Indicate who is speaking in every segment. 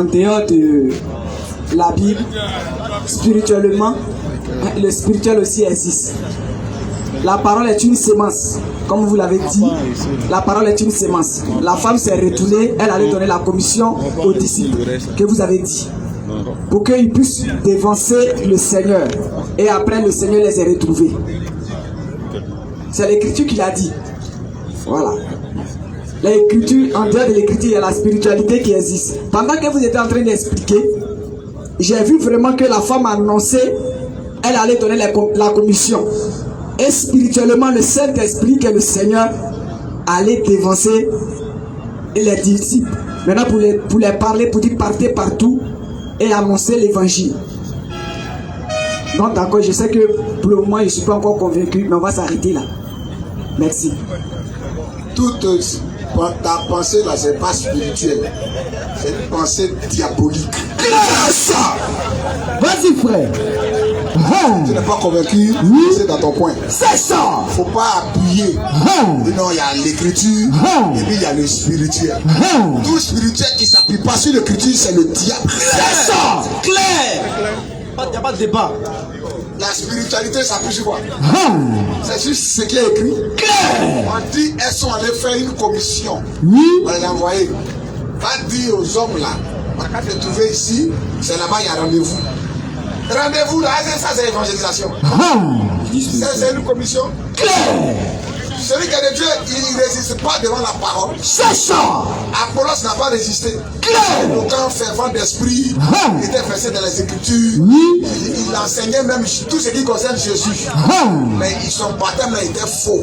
Speaker 1: en dehors de la Bible, spirituellement, le spirituel aussi existe. La parole est une sémence, comme vous l'avez dit. La parole est une sémence. La femme s'est retournée, elle allait donner la commission aux disciples que vous avez dit, pour qu'ils puissent dévancer le Seigneur. Et après, le Seigneur les a retrouvés. C'est l'Écriture qui l'a dit. Voilà. L'écriture, en dehors de l'écriture, il y a la spiritualité qui existe. Pendant que vous étiez en train d'expliquer, j'ai vu vraiment que la femme annonçait, elle allait donner la commission. Et spirituellement, le Saint-Esprit, que le Seigneur allait dévancer les disciples. Maintenant, pour les parler, pour dire partez partout et annoncer l'évangile. Donc, d'accord, je sais que pour le moment, je ne suis pas encore convaincu, mais on va s'arrêter là. Merci.
Speaker 2: Toute ta pensée là, c'est pas spirituel, c'est une pensée diabolique.
Speaker 1: Grâce! Vas-y, frère.
Speaker 2: Tu n'es pas convaincu, c'est dans ton coin.
Speaker 1: C'est ça!
Speaker 2: Faut pas appuyer. Non, il y a l'écriture et puis il y a le spirituel. Tout spirituel qui ne s'appuie pas sur l'écriture, c'est le diable.
Speaker 1: C'est ça! Clair! Il n'y a pas de débat.
Speaker 2: La spiritualité s'appuie sur quoi? C'est juste ce qui est écrit.
Speaker 1: Clair!
Speaker 2: On dit, elles sont allées faire une commission. On les a envoyées. Va dire aux hommes là, quand tu es trouvé ici, c'est là-bas, il y a rendez-vous. Rendez-vous là, ça c'est l'évangélisation. C'est une commission. Claire. Celui qui est de Dieu, il ne résiste pas devant la parole.
Speaker 1: C'est ça.
Speaker 2: Apollos n'a pas résisté.
Speaker 1: Claire.
Speaker 2: Aucun fervent d'esprit était versé dans les Écritures. Il enseignait même tout ce qui concerne Jésus. Mais son baptême là était faux.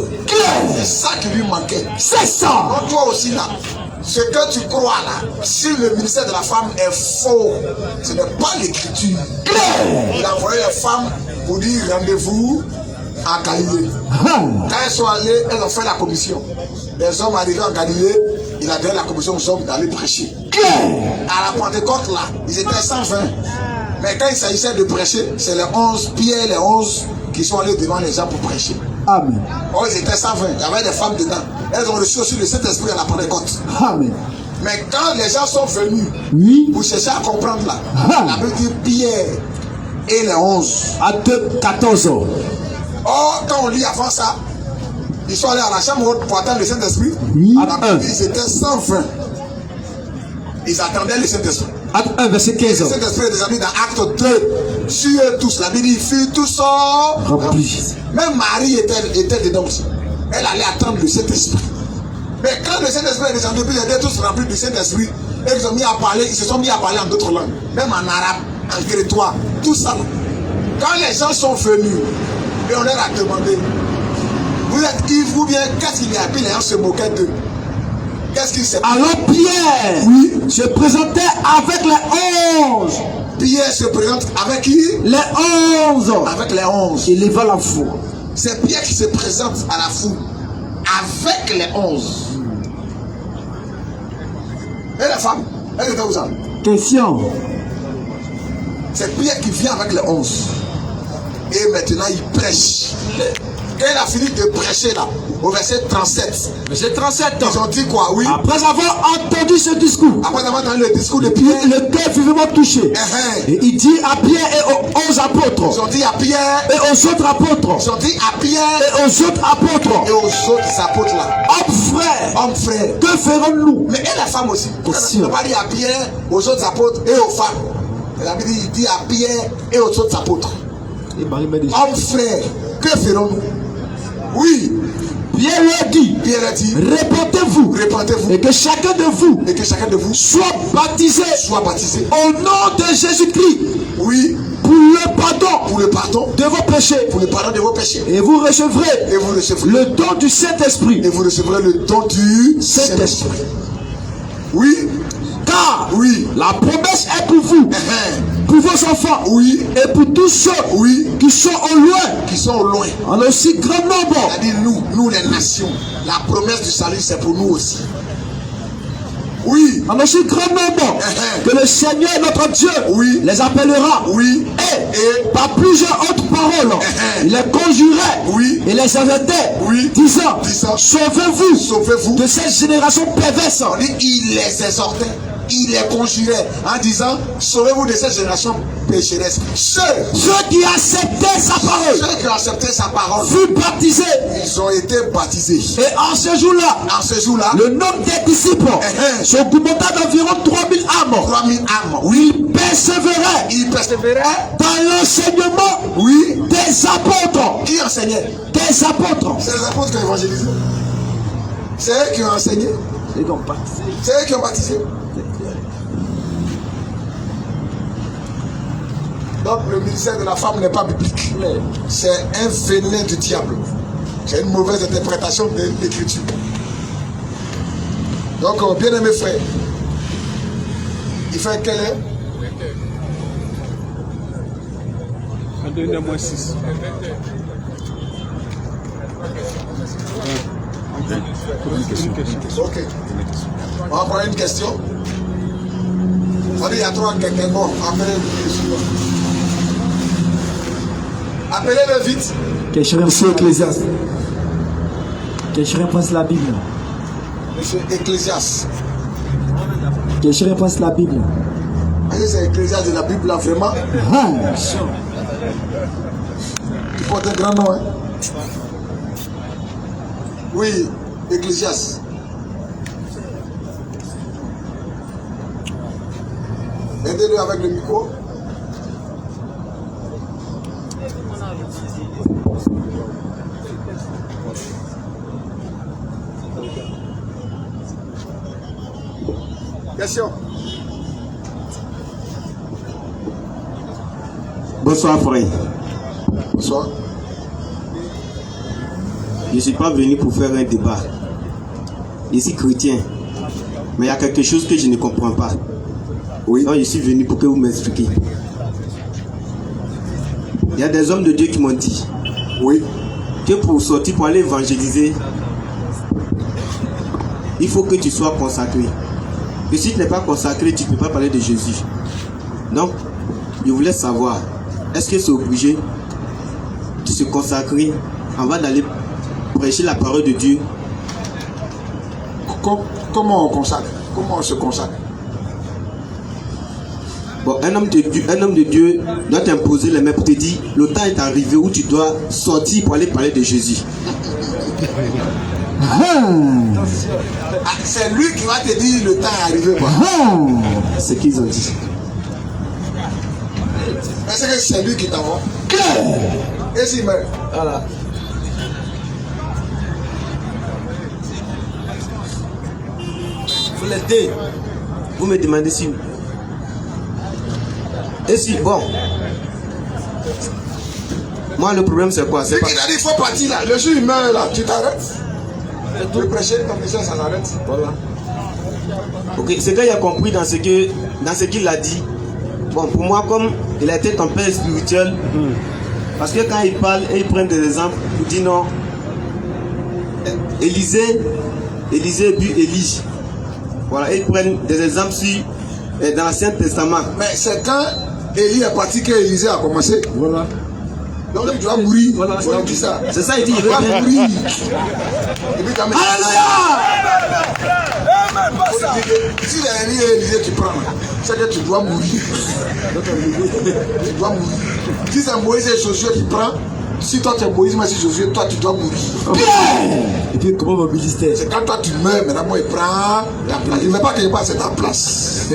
Speaker 2: C'est ça qui lui manquait.
Speaker 1: C'est ça.
Speaker 2: Donc toi aussi là, ce que tu crois là, si le ministère de la femme est faux, ce n'est pas l'écriture. Il a envoyé les femmes pour dire rendez-vous à Galilée. Quand elles sont allées, elles ont fait la commission. Les hommes arrivés en Galilée, il a donné la commission aux hommes d'aller prêcher. À la Pentecôte là, ils étaient 120. Mais quand il s'agissait de prêcher, c'est les 11, Pierre, les 11 qui sont allés devant les gens pour prêcher.
Speaker 1: Amen.
Speaker 2: Oh, ils étaient 120, il y avait des femmes dedans. Elles ont reçu aussi le Saint-Esprit à la Pentecôte.
Speaker 1: Amen.
Speaker 2: Mais quand les gens sont venus pour chercher à comprendre là, la Bible dit Pierre et les 11.
Speaker 1: À 14 ans.
Speaker 2: Oh, quand on lit avant ça, ils sont allés à la chambre haute pour attendre le Saint-Esprit. Ils étaient 120. Ils attendaient le Saint-Esprit.
Speaker 1: Acte 1, verset 15.
Speaker 2: Le Saint-Esprit est déjà mis dans Acte 2. Sur eux tous, la Bible dit, ils furent tous remplis. Même Marie était dedans aussi. Elle allait attendre le Saint-Esprit. Mais quand le Saint-Esprit est descendu, ils étaient tous remplis du Saint-Esprit. Et ils ont mis à parler, ils se sont mis à parler en d'autres langues. Même en arabe, en crétois, tout ça. Quand les gens sont venus, et on leur a demandé, vous êtes qui, vous bien, qu'est-ce qu'il y a? Puis les gens se moquaient d'eux. Qu'est-ce qu'il s'est passé?
Speaker 1: Alors Pierre se présentait avec les 11.
Speaker 2: Pierre se présente avec qui?
Speaker 1: Les 11.
Speaker 2: Avec les 11.
Speaker 1: Il leva la foule.
Speaker 2: C'est Pierre qui se présente à la foule avec les 11. Et la femme, elle était où ça?
Speaker 1: Question.
Speaker 2: C'est Pierre qui vient avec les 11. Et maintenant il prêche. Quand il a fini de prêcher là, au verset 37.
Speaker 1: Verset 37.
Speaker 2: Ils ont dit quoi? Oui.
Speaker 1: Après avoir entendu ce discours.
Speaker 2: Après avoir entendu le discours de Pierre.
Speaker 1: Le cœur vivement touché. Et il dit à Pierre et aux 11 apôtres.
Speaker 2: Ils ont dit à Pierre.
Speaker 1: Et aux autres apôtres.
Speaker 2: Ils ont dit à Pierre.
Speaker 1: Et aux autres apôtres.
Speaker 2: Et aux autres apôtres là.
Speaker 1: Hommes frères. Que ferons-nous?
Speaker 2: Mais et la femme aussi. Il n'a pas dit à Pierre, aux autres apôtres et aux femmes. Il dit à Pierre et aux autres apôtres. Hommes frères, que ferons-nous? Oui.
Speaker 1: Pierre leur dit, répentez-vous, et que chacun de vous soit baptisé au nom de Jésus-Christ.
Speaker 2: Oui.
Speaker 1: Pour le pardon de vos péchés.
Speaker 2: Pour le pardon de vos péchés.
Speaker 1: Et vous recevrez le don du Saint-Esprit.
Speaker 2: Et vous recevrez le don du Saint-Esprit. Oui.
Speaker 1: Car la promesse est pour vous, pour vos enfants, et pour tous ceux qui sont au loin, en aussi grand nombre.
Speaker 2: C'est-à-dire nous les nations, la promesse du salut c'est pour nous aussi. Oui.
Speaker 1: En aussi grand nombre que le Seigneur notre Dieu les appellera. Et par plusieurs autres paroles, il les conjurait et les exhortait, disant, sauvez-vous de cette génération perverse.
Speaker 2: Il les exhortait. il les conjurait en disant, sauvez-vous de cette génération pécheresse. Ceux
Speaker 3: qui acceptaient sa parole
Speaker 2: furent
Speaker 3: baptisés.
Speaker 2: Ils ont été baptisés.
Speaker 3: Et en ce jour-là, le nombre des disciples s'augmenta d'environ 3000 âmes.
Speaker 2: 3000 âmes.
Speaker 3: Oui. Ils persévéraient dans l'enseignement des apôtres.
Speaker 2: Qui enseignait?
Speaker 3: Des apôtres.
Speaker 2: C'est les apôtres qui ont évangélisé. C'est eux qui ont enseigné. C'est eux qui ont baptisé. Donc le ministère de la femme n'est pas biblique. C'est un venin du diable. C'est une mauvaise interprétation de l'écriture. Donc, bien aimé frère, il fait quelle heure?
Speaker 4: 22h-6.
Speaker 2: Ok. On va prendre une question. On dit il y a trois quelqu'un. Bon, appelez-le vite.
Speaker 1: Monsieur Ecclésiaste. Quelqu'un pense la Bible.
Speaker 2: Monsieur Ecclésiaste.
Speaker 1: Quelqu'un pense la Bible.
Speaker 2: C'est Ecclésiaste de la Bible là, vraiment. Il porte un grand nom, hein? Oui, Ecclésiaste. Aidez-le avec le micro. Question.
Speaker 5: Bonsoir frère.
Speaker 2: Bonsoir.
Speaker 5: Je ne suis pas venu pour faire un débat. Je suis chrétien. Mais il y a quelque chose que je ne comprends pas. Oui. Donc je suis venu pour que vous m'expliquiez. Il y a des hommes de Dieu qui m'ont dit que pour sortir, pour aller évangéliser, il faut que tu sois consacré. Et si tu n'es pas consacré, tu ne peux pas parler de Jésus. Donc, je voulais savoir, est-ce que c'est obligé de se consacrer avant d'aller prêcher la parole de Dieu?
Speaker 2: Comment on consacre? Comment on se consacre?
Speaker 5: Bon, un homme de Dieu doit t'imposer les mains pour te dire, le temps est arrivé où tu dois sortir pour aller parler de Jésus.
Speaker 2: C'est lui qui va te dire le temps est arrivé.
Speaker 5: C'est ce qu'ils ont dit.
Speaker 2: Est-ce que c'est lui qui t'envoie? Et s'il meurt?
Speaker 5: Voilà. Vous l'êtes. Vous me demandez si. Et si, bon. Moi, le problème, c'est quoi?
Speaker 2: C'est qu'il a dit il faut partir là. Le jour il meurt là, tu t'arrêtes. Tu prêcher comme ça, ça s'arrête.
Speaker 5: Voilà. Ok, ce qu'il a compris dans ce qu'il a dit. Bon, pour moi, comme il a été ton père spirituel, parce que quand il parle et il prend des exemples, il dit non. Élisée et puis Élie. Voilà, ils prennent des exemples dans l'Ancien Testament.
Speaker 2: Mais c'est quand Élie est parti que Élisée a commencé.
Speaker 5: Voilà.
Speaker 2: Donc tu dois mourir. Voilà, faut dire ça.
Speaker 5: C'est ça, il dit, il
Speaker 2: doit
Speaker 5: veut
Speaker 2: mourir.
Speaker 5: Alléluia!
Speaker 2: Si Élie et Élisée tu prends, c'est que tu dois mourir. Tu dois mourir. Si c'est Moïse et Josué qui prend, si toi tu es Moïse, mais si Josué, toi tu dois mourir.
Speaker 1: Et puis comment mobiliser?
Speaker 2: C'est quand toi tu meurs, maintenant moi il prend la place. Il ne veut pas quelque part, c'est ta place.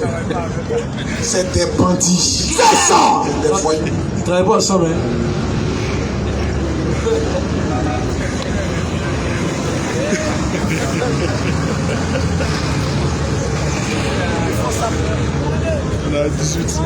Speaker 2: C'est des bandits.
Speaker 1: C'est ça!
Speaker 2: Des voyous.
Speaker 1: Ils ne travaillent pas ensemble, hein?
Speaker 4: On a 18.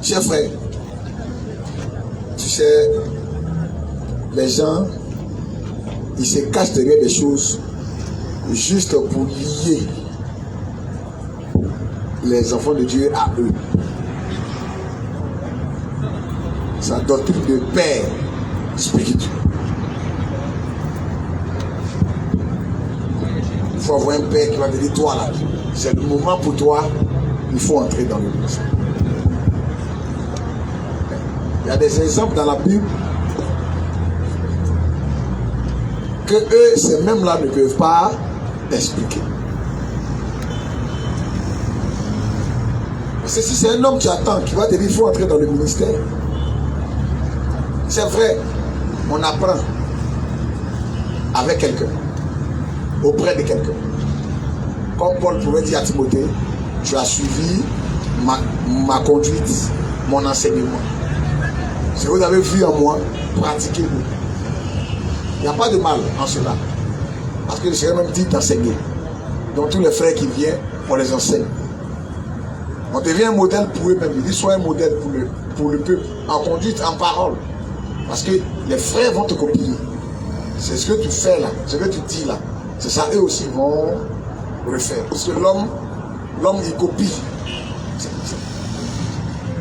Speaker 2: Chers frères, tu sais, les gens, il se cache derrière des choses juste pour lier les enfants de Dieu à eux. Sa doctrine de père spirituel. Il faut avoir un père qui va te dire, toi là, c'est le moment pour toi, il faut entrer dans le ministère. Il y a des exemples dans la Bible que eux, ces mêmes-là ne peuvent pas expliquer. Parce que si c'est un homme qui attend, qui va te dire, il faut entrer dans le ministère, c'est vrai, on apprend avec quelqu'un, auprès de quelqu'un. Comme Paul pouvait dire à Timothée, tu as suivi ma conduite, mon enseignement. Ce que vous avez vu en moi, pratiquez-le. Il n'y a pas de mal en cela. Parce que le Seigneur même dit d'enseigner. Donc tous les frères qui viennent, on les enseigne. On devient un modèle pour eux-mêmes. Il dit, sois un modèle pour le peuple, en conduite, en parole. Parce que les frères vont te copier. C'est ce que tu fais là, ce que tu dis là. C'est ça, eux aussi vont refaire. Parce que l'homme il copie.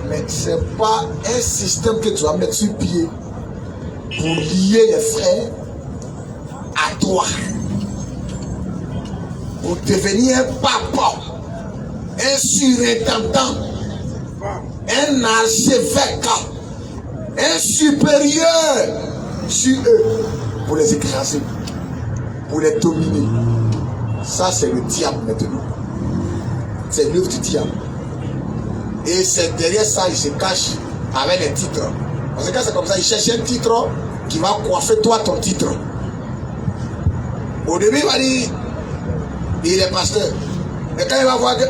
Speaker 2: Mais ce n'est pas un système que tu vas mettre sur pied pour lier les frères à toi. Pour devenir un papa, un surintendant, un archevêque, un supérieur sur eux, pour les écraser, pour les dominer. Ça, c'est le diable maintenant. C'est l'œuvre du diable. Et c'est derrière ça, il se cache avec des titres. Parce que quand c'est comme ça, il cherche un titre qui va coiffer toi ton titre. Au début, il va dire, il est pasteur. Et quand il va voir que,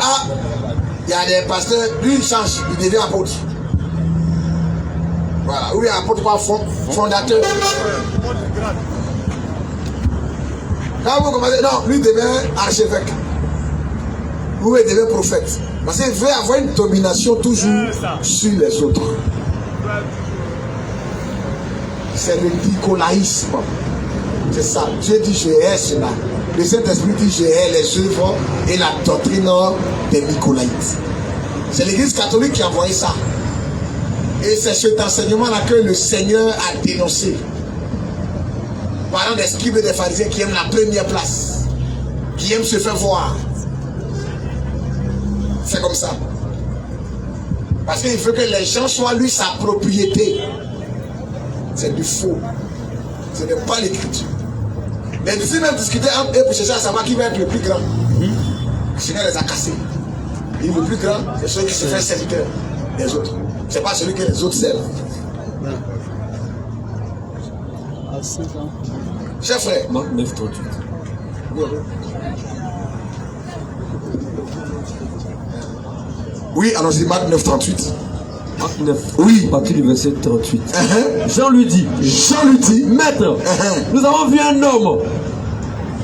Speaker 2: il y a des pasteurs, lui il change, il devient apôtre. Voilà, oui, apôtre pas fondateur. Quand vous commencez, non, lui devient archevêque. Ou il devient prophète. Parce qu'il veut avoir une domination toujours sur les autres. C'est le nicolaïsme. C'est ça. Dieu dit je hais cela. Le Saint-Esprit dit je hais les œuvres et la doctrine des Nicolaïtes. C'est l'Église catholique qui a envoyé ça. Et c'est cet enseignement-là que le Seigneur a dénoncé. Parlant des scribes et des pharisiens qui aiment la première place, qui aiment se faire voir. C'est comme ça. Parce qu'il veut que les gens soient lui sa propriété. C'est du faux. Ce n'est pas l'écriture. Mais ils même discuter entre eux pour chercher à savoir qui va être le plus grand. Le Seigneur les a cassés. Et le plus grand, c'est celui qui se fait serviteur des autres. C'est pas celui que les autres servent. Chers frères.
Speaker 3: Marc 9, 38.
Speaker 2: Oui, allons-y, Marc 9, 38.
Speaker 3: Marc 9,
Speaker 2: oui.
Speaker 3: À partir du verset 38. Jean lui dit, Maître, nous avons vu un homme.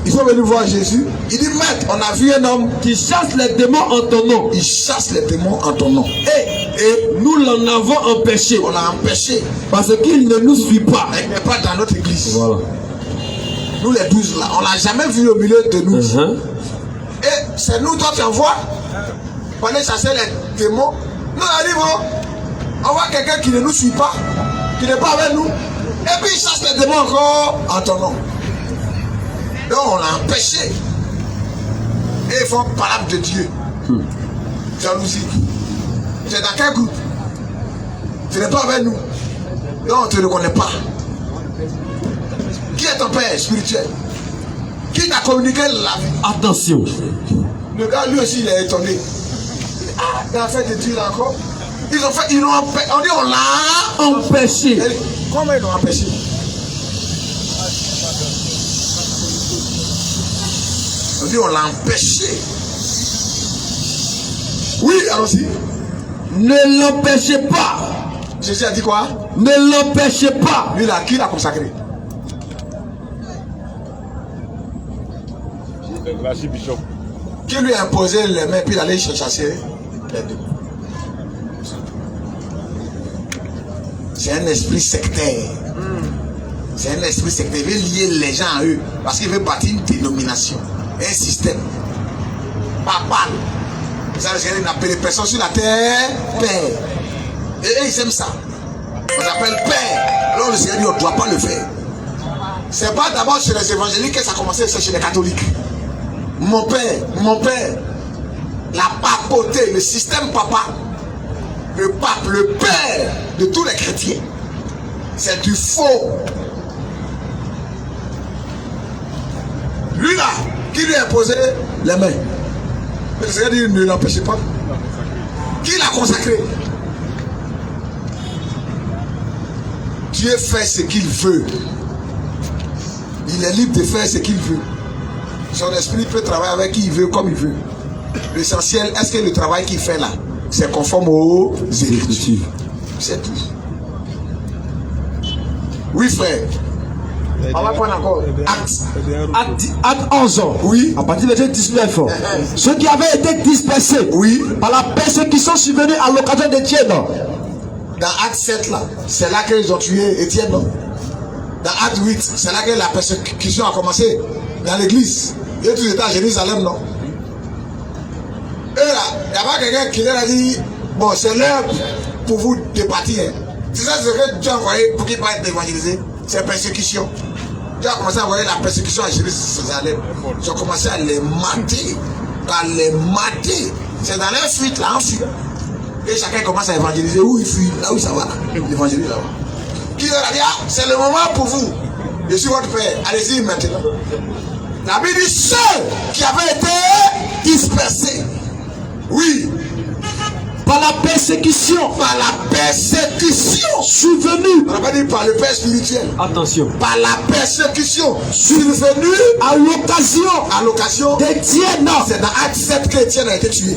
Speaker 2: Ils sont venus voir Jésus. Il dit, Maître, on a vu un homme
Speaker 3: qui chasse les démons en ton nom.
Speaker 2: Il chasse les démons en ton nom.
Speaker 3: Et nous l'en avons empêché.
Speaker 2: On l'a empêché.
Speaker 3: Parce qu'il ne nous suit pas.
Speaker 2: Il n'est pas dans notre église.
Speaker 3: Voilà.
Speaker 2: Nous les 12 là, on l'a jamais vu au milieu de nous. Et c'est nous, toi tu envoies pour aller chasser les démons. Nous arrivons, on voit quelqu'un qui ne nous suit pas, qui n'est pas avec nous. Et puis il chasse les démons encore en ton nom. Donc on l'a empêché. Et ils font parole de Dieu. Jalousie. Tu es dans quel groupe? Tu n'es pas avec nous. Donc on ne te reconnaît pas. Qui est ton père spirituel? Qui t'a communiqué la vie?
Speaker 3: Attention.
Speaker 2: Le gars lui aussi il est étonné. Il a fait des trucs encore. Ils l'ont empêché. On dit on l'a
Speaker 3: empêché.
Speaker 2: Comment ils l'ont empêché? On dit on l'a empêché. Oui, allons-y.
Speaker 3: Ne l'empêchez pas.
Speaker 2: Jésus a dit quoi?
Speaker 3: Ne l'empêchez pas.
Speaker 2: Lui là, qui l'a consacré?
Speaker 4: L'archibishop.
Speaker 2: Qui lui a imposé les mains puis il allait chasser les deux? C'est un esprit sectaire. C'est un esprit sectaire. Il veut lier les gens à eux. Parce qu'il veut bâtir une dénomination, un système. Papal. Ça, le Seigneur n'appelle personne sur la terre Père. Et ils aiment ça. On l'appelle Père. Alors le Seigneur dit, on ne doit pas le faire. C'est pas d'abord chez les évangéliques que ça a commencé, c'est chez les catholiques. Mon Père, la papauté, le système papa, le pape, le père de tous les chrétiens. C'est du faux. Lui là, qui lui a imposé les mains. Le Seigneur dit, ne l'empêchez pas. Qui l'a consacré? Dieu fait ce qu'il veut. Il est libre de faire ce qu'il veut. Son esprit peut travailler avec qui il veut, comme il veut. L'essentiel, est-ce que le travail qu'il fait là, c'est conforme aux Écritures? C'est tout. Oui, frère. On va prendre encore
Speaker 3: Acte 11.
Speaker 2: Oui.
Speaker 3: À partir du verset 19. Ceux qui avaient été dispersés,
Speaker 2: oui,
Speaker 3: par la persécution survenue à l'occasion d'Étienne.
Speaker 2: Dans Acte 7 là, c'est là qu'ils ont tué Étienne, non? Dans Acte 8, c'est là que la persécution a commencé dans l'église. Et tout était à Jérusalem, non? Et là, il n'y a pas quelqu'un qui leur a dit, bon, c'est l'heure pour vous de partir. Hein. C'est ça ce que Dieu a envoyé pour qu'il puisse être évangélisé. C'est persécution. Dieu a commencé à envoyer la persécution à Jérusalem. Ils ont commencé à les mater. C'est dans leur fuite là, en fuite. Et chacun commence à évangéliser où il fuit, là où ça va. L'évangélise là-bas. Qui leur a dit, ah, c'est le moment pour vous. Je suis votre père. Allez-y maintenant. La Bible dit ceux qui avaient été dispersés. Oui.
Speaker 3: Par la persécution.
Speaker 2: Par la persécution.
Speaker 3: Survenue.
Speaker 2: On n'a pas dit par le père spirituel.
Speaker 3: Attention.
Speaker 2: Par la persécution. Survenue.
Speaker 3: À l'occasion. d'Étienne.
Speaker 2: C'est dans Acte 7 qu'Étienne a été tué.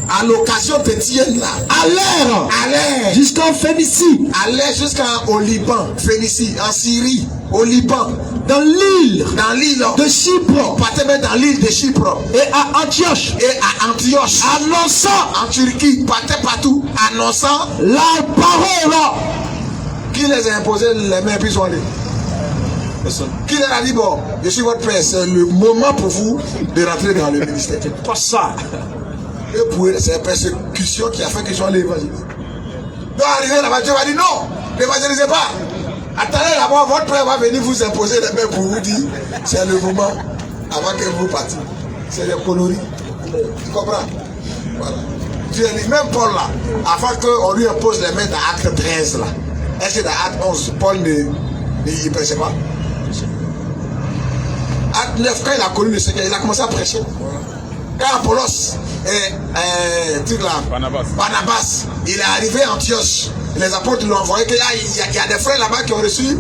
Speaker 2: À l'occasion d'Étienne là.
Speaker 3: Allèrent. Jusqu'en Phénicie.
Speaker 2: Allèrent jusqu'au Liban. Phénicie. En Syrie. Au Liban.
Speaker 3: Dans l'île
Speaker 2: de Chypre. Partait même dans l'île de Chypre.
Speaker 3: Et à Antioche. Annonçant.
Speaker 2: En Turquie. Partait partout. Annonçant.
Speaker 3: La parole.
Speaker 2: Qui les a imposé les mains puis sont allés? Personne. Qui leur a dit, bon, je suis votre père, c'est le moment pour vous de rentrer dans le ministère.
Speaker 3: C'est pas ça.
Speaker 2: Et pour eux, c'est la persécution qui a fait qu'ils soient allés évangéliser. Donc arrivé là-bas, Dieu va dire non, n'évangélisez pas. Attendez d'abord, votre père va venir vous imposer les mains pour vous dire, c'est le moment avant que vous partiez. C'est les coloris. Tu comprends? Voilà. Dieu dit, même Paul là, afin qu'on lui impose les mains dans Acte 13 là. Est-ce que dans Acte 11, Paul ne prêchait pas? Acte 9, quand il a connu le Seigneur, il a commencé à prêcher. Quand Apollos Barnabas, il est arrivé à Antioche, les apôtres l'ont envoyé, qu'il y a des frères là-bas qui ont reçu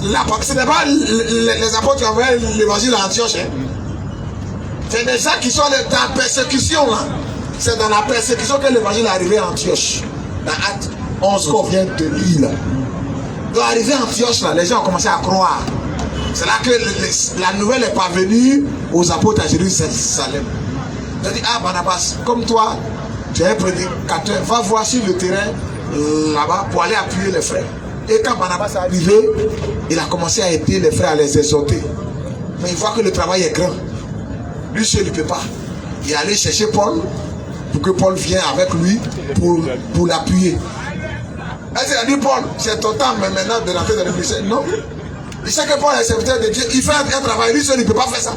Speaker 2: la parole. Ce n'est pas les apôtres qui ont envoyé l'évangile à Antioche. Hein. C'est des gens qui sont dans la persécution. Hein. C'est dans la persécution que l'évangile est arrivé à Antioche. Dans Acte 11 qu'on vient de lire. Donc arrivé à Antioche, là, les gens ont commencé à croire. C'est là que la nouvelle est parvenue aux apôtres à Jérusalem. J'ai dit, ah Barnabas, comme toi, tu es un prédicateur, va voir sur le terrain là-bas pour aller appuyer les frères. Et quand Barnabas est arrivé, il a commencé à aider les frères à les exhorter. Mais il voit que le travail est grand. Lui seul ne peut pas. Il est allé chercher Paul pour que Paul vienne avec lui pour l'appuyer. Est-ce qu'il a dit, Paul, c'est ton temps mais maintenant de rentrer dans le ministère? Non. Il sait que Paul est serviteur de Dieu. Il fait un travail, lui seul il ne peut pas faire ça.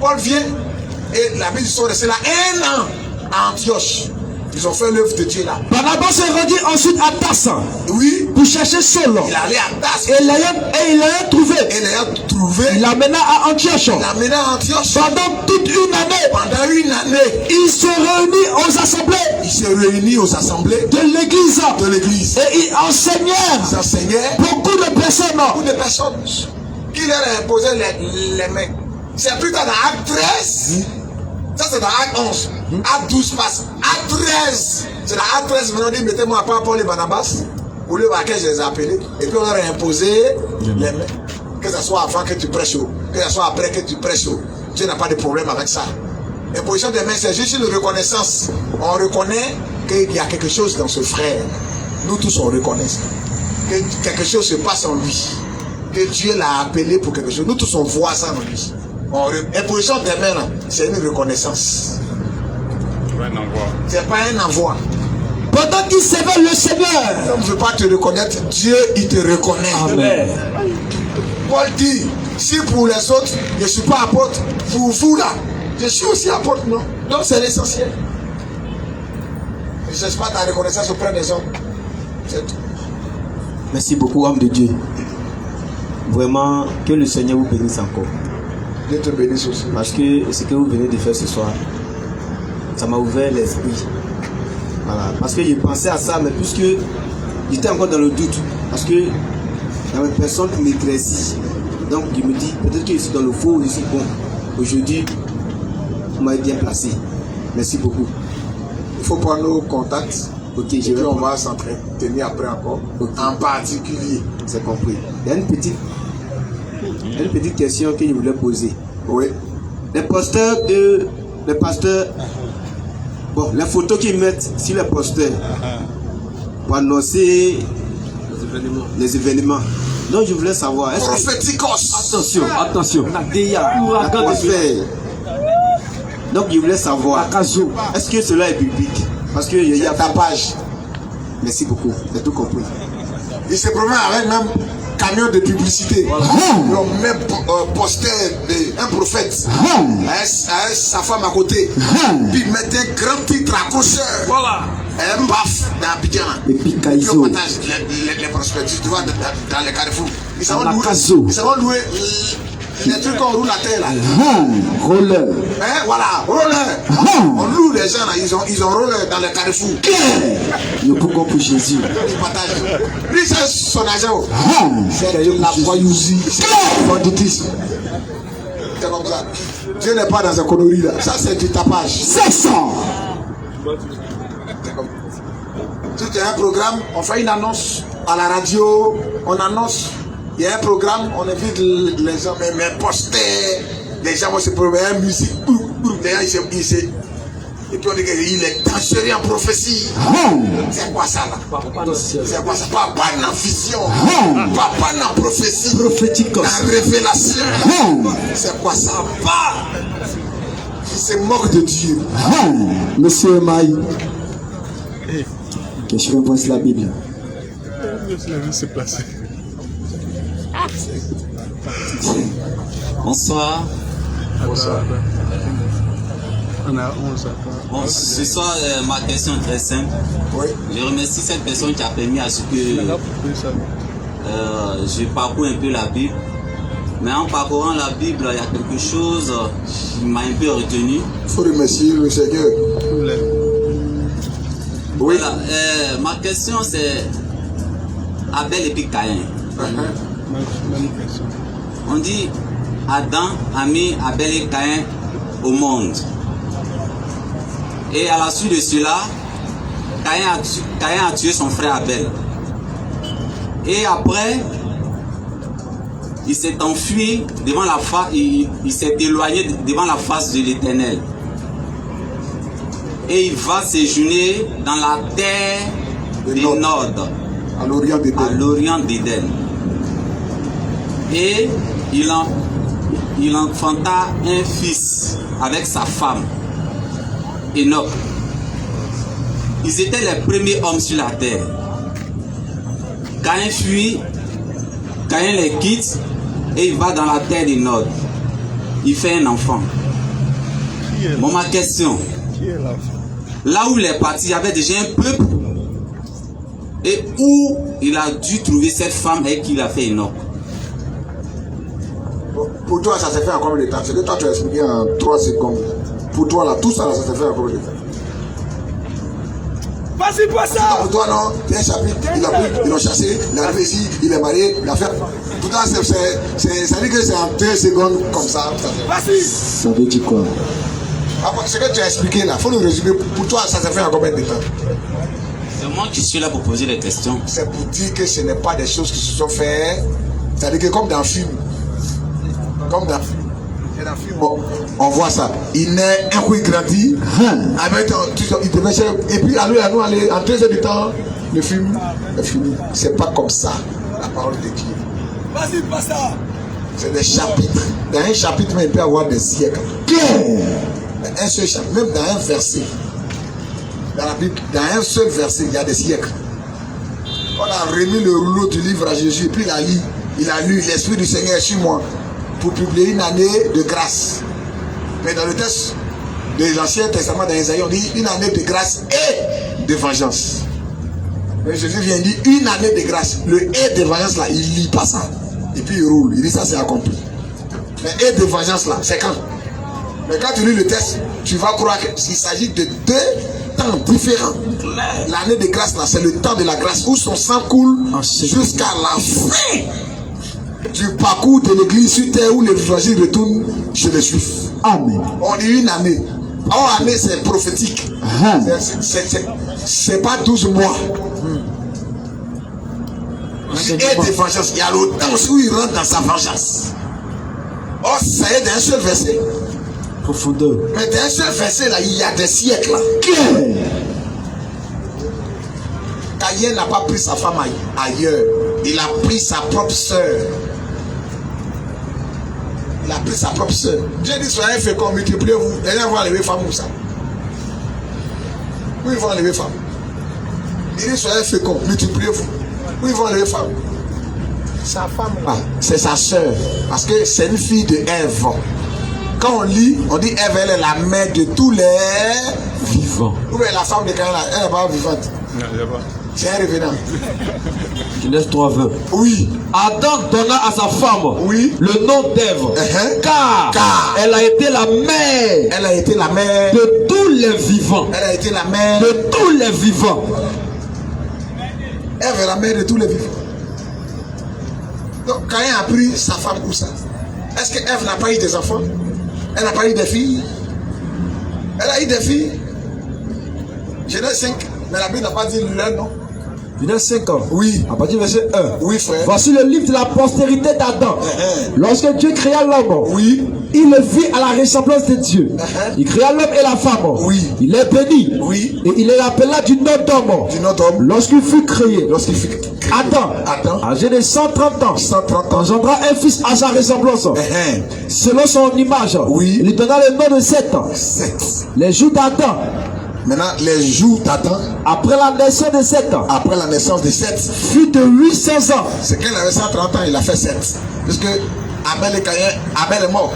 Speaker 2: Paul vient. Et la Bible, ils sont restés là 1 an à Antioche. Ils ont fait l'œuvre de Dieu là.
Speaker 3: Barnabas s'est rendu ensuite à Tasse.
Speaker 2: Oui.
Speaker 3: Pour chercher Saul.
Speaker 2: Il est allé à Tasse.
Speaker 3: Et il l'a trouvé. Il l'a mené à Antioche. Pendant toute une année. Il se réunit aux assemblées. De l'église. Et il enseignait. Beaucoup de personnes.
Speaker 2: Qui leur a imposé les mains? C'est plus tard dans Acte 13. Ça c'est dans Acte 11. Acte 12 passe. Acte 13. C'est dans Acte 13. Maintenant, on dit mettez-moi à part Paul et Barnabas. Au lieu à laquelle je les ai appelés. Et puis on leur a imposé les mains. Que ce soit avant que tu prêches, que ce soit après que tu prêches. Dieu n'a pas de problème avec ça. L'imposition des mains, c'est juste une reconnaissance. On reconnaît qu'il y a quelque chose dans ce frère. Nous tous on reconnaît ça. que quelque chose se passe en lui, que Dieu l'a appelé pour quelque chose. Nous tous on voit ça en lui. Imposition des mains, c'est une reconnaissance. C'est pas un envoi.
Speaker 3: Pendant qu'il servait le Seigneur,
Speaker 2: on ne veut pas te reconnaître, Dieu il te reconnaît.
Speaker 3: Amen.
Speaker 2: Paul dit, si pour les autres, je ne suis pas apôtre, pour vous là, je suis aussi apôtre, non? Donc c'est l'essentiel. Ne cherche pas ta reconnaissance auprès des hommes. C'est tout.
Speaker 5: Merci beaucoup, homme de Dieu. Vraiment, que le Seigneur vous bénisse encore.
Speaker 2: Dieu te bénisse aussi.
Speaker 5: Parce que ce que vous venez de faire ce soir, ça m'a ouvert l'esprit. Voilà. Parce que j'ai pensé à ça, mais puisque j'étais encore dans le doute, parce que il y avait personne qui m'éclaircit. Donc je me dis, peut-être que je suis dans le faux, je suis bon. Aujourd'hui, vous m'avez bien placé. Merci beaucoup.
Speaker 2: Il faut prendre nos contacts.
Speaker 5: Ok,
Speaker 2: et puis on va s'entretenir après encore. Okay. En particulier.
Speaker 5: C'est compris. Il y a une petite question que je voulais poser.
Speaker 2: Oui.
Speaker 5: Les pasteurs, bon, les photos qu'ils mettent sur les posters pour annoncer les événements. Donc je voulais savoir.
Speaker 2: Prophéticos.
Speaker 5: Attention. L'atmosphère. Donc je voulais savoir. Est-ce que cela est biblique? Parce que il y a ta page. Merci beaucoup. J'ai tout compris.
Speaker 2: Il se promène avec même camion de publicité.
Speaker 3: Voilà.
Speaker 2: Ils même posté un prophète avec sa femme à côté. Puis il mettait un grand titre accrocheur. Voilà. Un baf dans Abidjan.
Speaker 3: Et puis
Speaker 2: on partage les prospectus, tu vois, dans les carrefours. Ils savent louer les trucs qu'on roule la terre là.
Speaker 3: Roller.
Speaker 2: Hein, voilà, roller. On loue les gens là, ils ont roller dans les carrefours.
Speaker 3: Le pourquoi pour Jésus.
Speaker 2: Ils partagent. Lui, c'est son agent. C'est la voyousie. C'est le banditisme. C'est comme ça. Dieu n'est pas dans un connerie là. Ça, c'est du tapage.
Speaker 3: C'est ça.
Speaker 2: Tout est un programme, on fait une annonce à la radio, on annonce, il y a un programme, on invite les gens, mais poster, les gens vont se promener, musique, les gens, et puis on dit qu'il est dangereux en prophétie. C'est quoi ça là? C'est quoi ça? Pas dans vision, pas dans prophétie,
Speaker 3: prophétique,
Speaker 2: dans révélation. C'est quoi ça? Pas. Il se moque de Dieu.
Speaker 3: Monsieur Maï. Que je réponse la Bible.
Speaker 6: Bonsoir.
Speaker 2: Bonsoir.
Speaker 6: Bon, ce soir, ma question est très simple.
Speaker 2: Oui.
Speaker 6: Je remercie cette personne qui a permis à ce que je parcours un peu la Bible. Mais en parcourant la Bible, il y a quelque chose qui m'a un peu retenu.
Speaker 2: Il faut remercier le Seigneur.
Speaker 6: Oui. Voilà, ma question c'est Abel et puis Caïn. On dit Adam a mis Abel et Caïn au monde. Et à la suite de cela, Caïn a tué son frère Abel. Et après, il s'est enfui devant la face, il s'est éloigné devant la face de l'Éternel. Et il va séjourner dans la terre du Nord,
Speaker 2: à l'Orient d'Éden.
Speaker 6: Et il enfanta un fils avec sa femme, Enoch. Ils étaient les premiers hommes sur la terre. Caïn fuit, Caïn les quitte et il va dans la terre du Nord. Il fait un enfant. Bon, ma question. Là où il est parti, il y avait déjà un peuple. Et où il a dû trouver cette femme avec qui il a fait Enoch.
Speaker 2: Pour toi, ça s'est fait en combien de temps? C'est que toi, tu as expliqué en 3 secondes. Pour toi, là, tout ça, là, ça s'est fait en combien de temps?
Speaker 3: Vas-y, pas ça!
Speaker 2: Pour toi, non, c'est un chapitre, ils l'ont chassé, il est arrivé ici, il est marié, il a fait. Pour toi, ça dit que c'est en 2 secondes comme ça.
Speaker 3: Vas-y! Ça veut dire quoi?
Speaker 2: Ce que tu as expliqué là, il faut le résumer. Pour toi, ça s'est fait en combien de temps?
Speaker 6: C'est moi qui suis là pour poser les questions.
Speaker 2: C'est pour dire que ce n'est pas des choses qui se sont faites. C'est-à-dire que comme dans le film. Comme dans le film, on voit ça. Il naît, un coup il grandit. Avec, il devait, et puis à nous, en 2 heures du temps, Le film est fini. C'est pas comme ça, la parole de Dieu.
Speaker 3: Vas-y, passe ça.
Speaker 2: C'est des chapitres. Dans un chapitre, il peut y avoir des siècles. Un seul chapitre, même dans un verset. Dans la Bible, dans un seul verset, il y a des siècles. On a remis le rouleau du livre à Jésus, et puis il a lu l'Esprit du Seigneur est sur moi pour publier une année de grâce. Mais dans le texte de l'Ancien Testament, dans Isaïe, on dit une année de grâce et de vengeance. Mais Jésus vient dire une année de grâce. Le et de vengeance là, il lit pas ça. Et puis il roule. Il dit ça, c'est accompli. Mais et de vengeance là, c'est quand? Mais quand tu lis le texte, tu vas croire qu'il s'agit de deux temps différents. L'année de grâce là, c'est le temps de la grâce où son sang coule jusqu'à la fin du parcours de l'église sur terre où l'évangile retourne chez les juifs.
Speaker 3: Amen.
Speaker 2: On dit une année. En année, c'est prophétique. C'est pas 12 mois. Et de vengeance. Il y a le temps où il rentre dans sa vengeance. Oh, ça y est, dans un seul verset.
Speaker 3: Profondeur.
Speaker 2: Mais dans un seul verset, là, il y a des siècles. Caïn n'a pas pris sa femme ailleurs. Il a pris sa propre soeur. Il a pris sa propre soeur. Dieu dit, soyez féconds, multipliez-vous. Les gens vont enlever femme ou ça. Où ils vont enlever femme? Il dit, soyez féconds, multipliez-vous. Où ils vont enlever femme? Sa femme. Ah, c'est sa soeur. Parce que c'est une fille de Ève. Quand on lit, on dit Ève, elle est la mère de tous les
Speaker 3: vivants.
Speaker 2: Où est la femme de Caïn là? Elle n'est pas vivante.
Speaker 4: Non, il n'y a pas.
Speaker 2: C'est un revenant.
Speaker 3: Genèse 3:20.
Speaker 2: Oui.
Speaker 3: Adam donna à sa femme le nom d'Ève, car elle a été la mère.
Speaker 2: Elle a été la mère
Speaker 3: de tous les vivants.
Speaker 2: Elle a été la mère
Speaker 3: de tous les vivants.
Speaker 2: Ève est la mère de tous les vivants. Donc Caïn a pris sa femme où ça? Est-ce que Ève n'a pas eu des enfants? Elle n'a pas eu des filles? Elle a eu des filles. Genèse 5, mais la Bible n'a pas dit leur nom.
Speaker 3: Genèse 5 ans.
Speaker 2: Oui.
Speaker 3: À partir du verset 1.
Speaker 2: Oui, frère.
Speaker 3: Voici le livre de la postérité d'Adam. Lorsque Dieu créa l'homme, il le vit à la ressemblance de Dieu. Il créa l'homme et la femme. Il les bénit. Et il les appela du nom d'homme. Lorsqu'il fut créé. Adam, âgé de 130 ans, engendra un fils à sa ressemblance. Selon son image. Il lui donna le nom de Seth. Les jours d'Adam.
Speaker 2: Maintenant, les jours d'Adam,
Speaker 3: après la naissance de Seth,
Speaker 2: fut
Speaker 3: de 800 ans.
Speaker 2: C'est qu'il avait 130 ans, il a fait 7. Puisque Abel et Caïn, Abel est mort.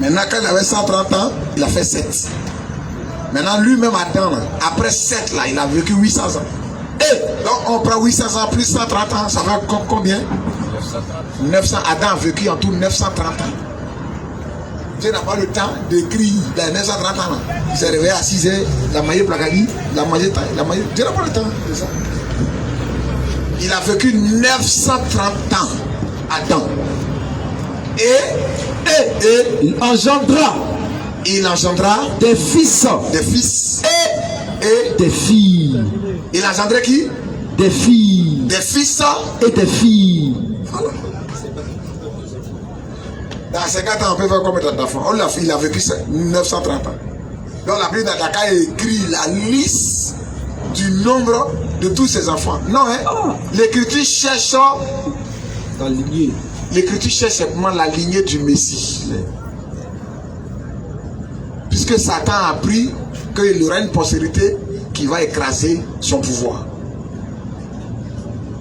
Speaker 2: Maintenant, quand il avait 130 ans, il a fait 7. Maintenant, lui-même, Adam, après 7, là, il a vécu 800 ans. Et donc, on prend 800 ans plus 130 ans, ça fait combien? 900. Adam a vécu en tout 930 ans. Dieu n'a pas le temps d'écrire les 930 ans. Il s'est réveillé à 6 heures, il a mangé placadi, il a mangé. Dieu n'a pas le temps de ça. Il a vécu 930 ans, Adam. Et
Speaker 3: il engendra
Speaker 2: des fils et
Speaker 3: des filles.
Speaker 2: Il engendrait qui?
Speaker 3: Des filles.
Speaker 2: Des fils
Speaker 3: et des filles.
Speaker 2: Voilà. Dans 50 ans, on peut faire combien d'enfants? Il a vécu 930 ans. Donc la Bible d'Adaka écrit la liste du nombre de tous ses enfants. Non, hein? L'écriture cherche
Speaker 3: la lignée.
Speaker 2: L'écriture cherche simplement la lignée du Messie. Puisque Satan a appris qu'il y aura une postérité qui va écraser son pouvoir.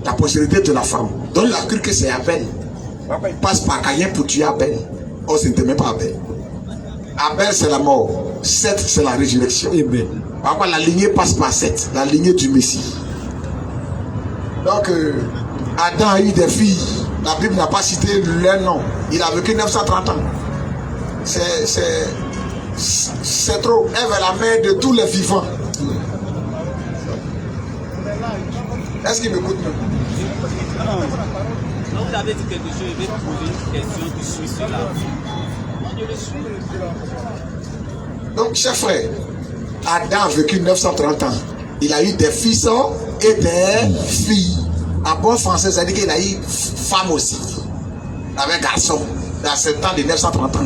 Speaker 2: La postérité de la femme. Donc il a cru que c'est Abel. Il passe par Caïn pour tuer Abel. Oh, ce n'était même pas Abel. Abel, c'est la mort. Seth, c'est la résurrection. Pourquoi la lignée passe par Seth, la lignée du Messie. Donc, Adam a eu des filles. La Bible n'a pas cité leur nom. Il a vécu 930 ans. C'est trop. Ève est la mère de tous les vivants. Est-ce qu'il m'écoute même?
Speaker 7: Quand vous avez dit quelque chose, je vais poser une question qui suit cela.
Speaker 2: Donc, chers frères, Adam a vécu 930 ans. Il a eu des fils et des filles. En bon français, ça dit qu'il a eu femme aussi. Avec garçon. Dans ce temps de 930 ans.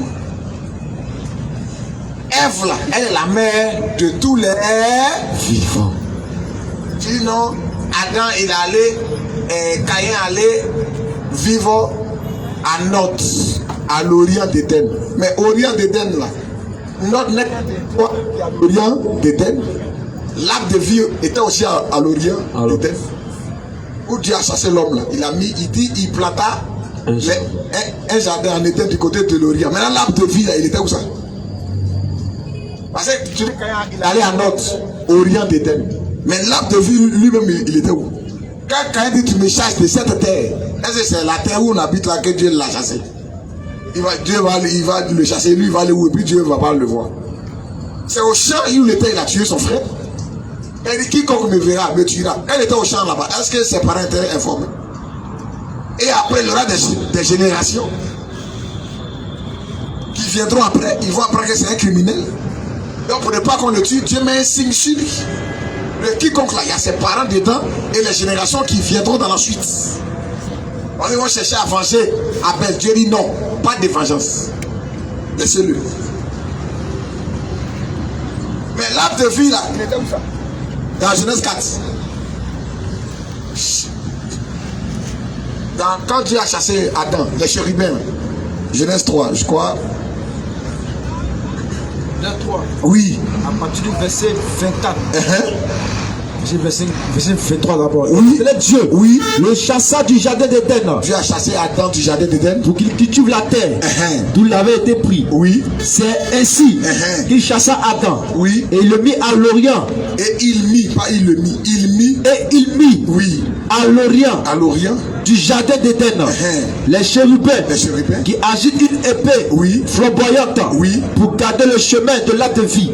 Speaker 2: Ève, là, elle est la mère de tous les
Speaker 3: vivants.
Speaker 2: Tu dis non, Adam il allait, Caïn allait vivre à Nod, à l'Orient d'Éden. Mais Orient d'Éden là, Nod n'est pas à l'Orient d'Éden. L'arbre de vie était aussi à l'Orient d'Éden. Où Dieu a chassé l'homme là, il planta un jardin en Éden du côté de l'Orient. Maintenant l'arbre de vie là, il était où ça? Parce que tu dis qu'il allait à Nod, Orient d'Éden. Mais l'arbre de vie lui-même, il était où? Quand Caïn dit tu me chasses de cette terre, est-ce que c'est la terre où on habite là que Dieu l'a chassé? Dieu va le chasser, lui il va aller où et puis Dieu ne va pas le voir. C'est au champ où il était, il a tué son frère. Il dit quiconque me verra me tuera. Elle était au champ là-bas. Est-ce que ses parents étaient informés? Et après il y aura des générations qui viendront après, ils vont apprendre que c'est un criminel. Donc pour ne pas qu'on le tue, Dieu met un signe sur lui. Le quiconque là, il y a ses parents dedans et les générations qui viendront dans la suite. On va chercher à venger Abel. Dieu dit non, pas de vengeance. Laissez-le. Mais l'arbre de vie là, il était où ça? Dans Genèse 4. Quand Dieu a chassé Adam, les chérubins, Genèse 3, je crois.
Speaker 3: 23.
Speaker 2: Oui.
Speaker 3: À partir du verset 24. Verset 23 d'abord.
Speaker 2: Oui.
Speaker 3: C'est Dieu.
Speaker 2: Oui.
Speaker 3: Le chassa du jardin d'Éden.
Speaker 2: Dieu a chassé Adam du jardin d'Éden
Speaker 3: pour qu'il cultive la terre. D'où il avait été pris.
Speaker 2: Oui.
Speaker 3: C'est ainsi qu'il chassa Adam.
Speaker 2: Oui.
Speaker 3: Et il le mit à l'Orient.
Speaker 2: Et il mit, pas il le mit, il mit.
Speaker 3: Et il mit.
Speaker 2: Oui.
Speaker 3: À l'Orient.
Speaker 2: À l'Orient.
Speaker 3: Du jardin d'Éden. Les chérubins. Qui agitent une épée.
Speaker 2: Oui.
Speaker 3: Flamboyante.
Speaker 2: Oui.
Speaker 3: Pour garder le chemin de l'arbre de vie.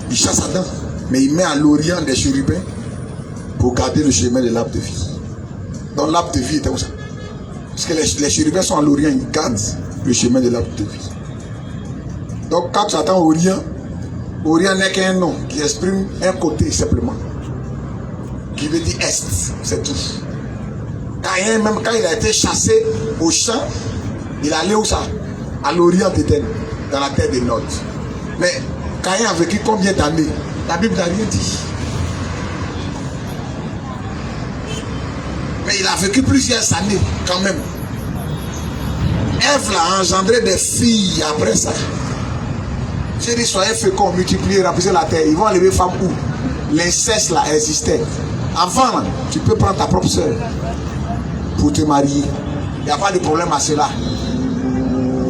Speaker 2: Il chasse Adam. Mais il met à l'Orient des chérubins pour garder le chemin de l'arbre de vie. Donc l'arbre de vie était où ça? Parce que les chérubins sont à l'Orient, ils gardent le chemin de l'arbre de vie. Donc quand tu attends Orient, Orient n'est qu'un nom qui exprime un côté simplement. Qui veut dire Est, c'est tout. Caïn, même quand il a été chassé au champ, il allait où ça? À l'Orient d'Éden, dans la terre de Nod. Mais Caïn a vécu combien d'années? La Bible n'a rien dit. Mais il a vécu plusieurs années quand même. Ève a engendré des filles après ça. J'ai dit soyez féconds, multipliez, remplissez la terre. Ils vont enlever femmes où l'inceste là existait. Avant là, tu peux prendre ta propre soeur pour te marier. Il n'y a pas de problème à cela.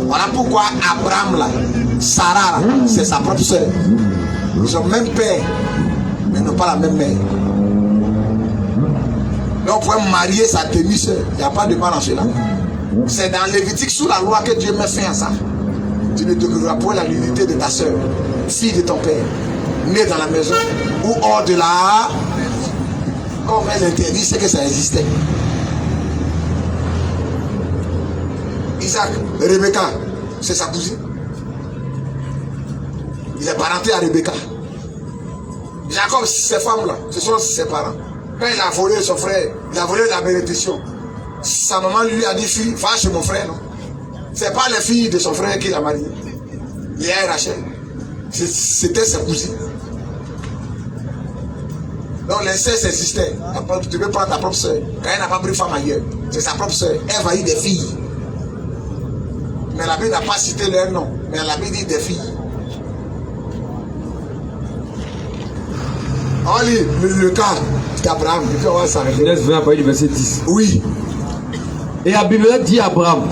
Speaker 2: Voilà pourquoi Abraham là, Sarah là, c'est sa propre soeur. Ils ont le même père, mais n'ont pas la même mère. Donc on pourrait marier sa demi-sœur. Il n'y a pas de mal en cela. C'est dans Lévitique sous la loi que Dieu met fin à ça. Tu ne devras pas la nudité de ta sœur, fille de ton père, née dans la maison ou hors de la. Comme elle interdit, c'est que ça existait. Isaac, Rebecca, c'est sa cousine. Il est parenté à Rebecca. Jacob, ces femmes-là, ce sont ses parents. Quand il a volé son frère, il a volé la bénédiction. Sa maman lui a dit, fille, va chez mon frère, non? C'est pas les filles de son frère qu'il a marié. Léa et Rachel. C'était sa cousine. Donc l'inceste existait. Tu peux prendre ta propre soeur. Quand elle n'a pas pris femme ailleurs, c'est sa propre soeur. Elle va y des filles. Mais la Bible n'a pas cité leur nom. Mais la Bible dit des filles. On lit le cas d'Abraham. Et puis on va s'arrêter.
Speaker 3: Genèse 20 à partir du verset 10.
Speaker 2: Oui.
Speaker 3: Et Abimelech dit à Abraham,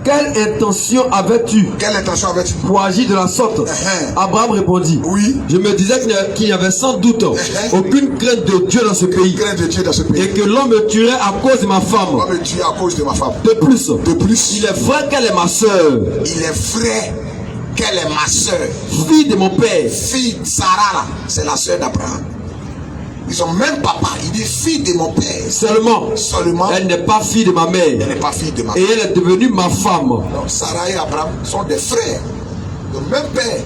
Speaker 3: quelle intention avais-tu?
Speaker 2: Quelle intention avais-tu?
Speaker 3: Pour agir de la sorte. Abraham répondit,
Speaker 2: oui.
Speaker 3: Je me disais qu'il y avait sans doute aucune crainte de Dieu dans ce pays.
Speaker 2: Crainte de Dieu dans ce pays.
Speaker 3: Et que l'homme me tuerait à cause de ma femme.
Speaker 2: L'homme me tuerait à cause de ma femme.
Speaker 3: De plus,
Speaker 2: il
Speaker 3: est vrai qu'elle est ma soeur.
Speaker 2: Il est vrai qu'elle est ma soeur.
Speaker 3: Fille de mon père.
Speaker 2: Fille de Sarah là, c'est la soeur d'Abraham. Ils ont même papa, il dit fille de mon père.
Speaker 3: Seulement, elle n'est pas fille de ma mère.
Speaker 2: Elle n'est pas fille de ma
Speaker 3: mère. Et elle est devenue ma femme.
Speaker 2: Donc Sarah et Abraham sont des frères. Le même père,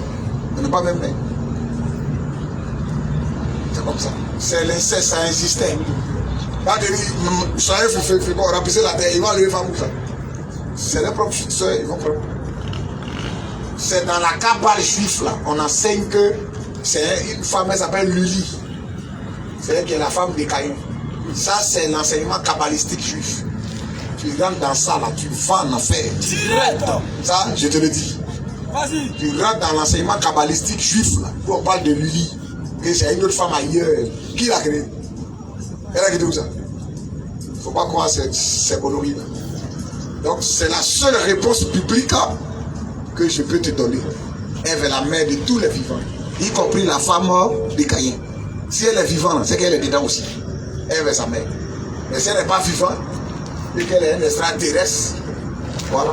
Speaker 2: mais n'est pas même mère. C'est comme ça. C'est l'inceste, ça existait. Quand il dit, soyez féconds, remplissez la terre, ils vont aller femmes comme ça. C'est les propres soeurs, ils vont prendre. C'est dans la Kabbale juif là, on enseigne que c'est une femme, elle s'appelle Luli. c'est elle qui est la femme de Caïn. Ça, c'est l'enseignement kabbalistique juif. Tu rentres dans ça, là, tu vas en enfer. Ça, je te le dis. Tu rentres dans l'enseignement kabbalistique juif, là, où on parle de Luli, que c'est une autre femme ailleurs. Qui l'a créé? Elle a créé tout ça. Il ne faut pas croire ces conneries là. Donc, c'est la seule réponse biblique que je peux te donner. Ève est la mère de tous les vivants, y compris la femme de Caïn. Si elle est vivante, c'est qu'elle est dedans aussi. Ève est sa mère. Mais si elle n'est pas vivante, et qu'elle est un extraterrestre, voilà.